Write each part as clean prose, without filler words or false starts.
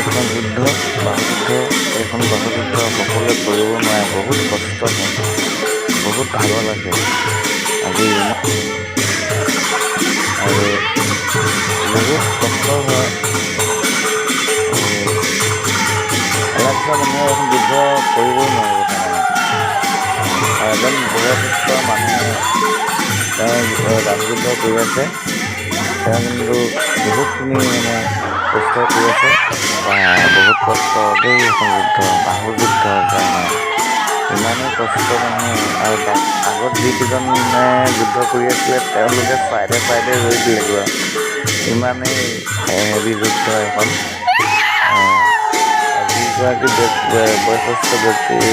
এখন যুদ্ধ বাহুযুদ্ধ এইখন বাহুযুদ্ধ সকলোৱে কৰিব নোৱাৰে, বহুত কষ্ট হয়, বহুত ভাগৰ লাগে। আজি আৰু বহুত কষ্ট হয়। এলাকা মানুহে এখন যুদ্ধ কৰিবই নোৱাৰিব তাৰমানে। আৰু এজন বয়সস্থ মানুহে তেওঁ ৰাজযুদ্ধ কৰি আছে, তেওঁ কিন্তু বহুতখিনি মানে কষ্ট কৰি আছে বা বহুত কষ্ট দেই এখন যুদ্ধ বাহুযুদ্ধ কাৰণে ইমানেই কষ্ট মানে। আৰু আগত যিকেইজনে যুদ্ধ কৰি আছিলে তেওঁলোকে চাইডে চাইডে ৰৈ দিলেগৈ। ইমানেই হেভি যুদ্ধ এখন। যিগৰাকী বয়সস্থ ব্যক্তিৰ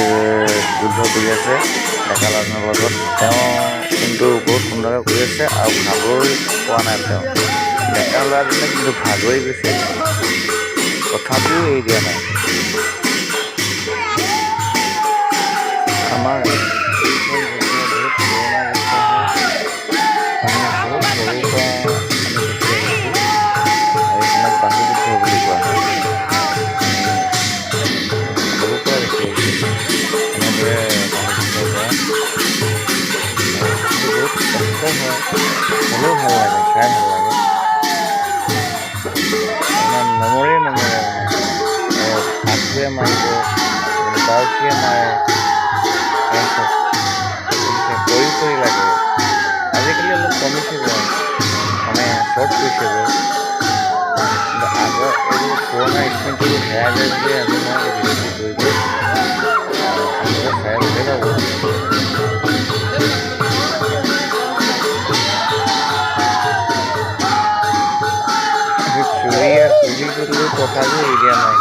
যুদ্ধ কৰি আছে ডেকা ল'ৰাজনৰ লগত, তেওঁ কিন্তু বহুত সুন্দৰকৈ কৰি আছে আৰু ভাগৰি পোৱা নাই। তেওঁ ডেকা ল'ৰাজনে কিন্তু ভাগৰি গৈছে, তথাপিও এৰি দিয়া নাই। আমাৰ এইখন যুদ্ধ বহুত পুৰণা যুদ্ধ হয়, আমি বহুত সৰুৰ পৰা আমি দেখি আহিছোঁ আৰু এইখনক বাহুযুদ্ধ বুলি কোৱা হয়। সৰুৰ পৰা দেখি আহিছোঁ এনেদৰে বাহুযুদ্ধ কৰা, কিন্তু বহুত কষ্ট হয়, হ'লেও ভাল লাগে, চাই ভাল লাগে। আপোনাৰ নমৰে মানে আগটোৱে মাৰিব, বাওঁসীয়ে মাৰে, কৰি লাগে। আজিকালি অলপ কমিছে গৈ, মানে শ্বৰ্ট কৰিছে গৈ, কিন্তু আগৰ এইবোৰ পুৰণা স্মৃতিবোৰ হেৰাই যায় বুলি আজি মই এই ভিডিঅ'টো কৰিলোঁ। আপোনালোকে চাই ভালেই পাব। চুৰি কৰিলেও তথাপিও এৰি দিয়া নাই।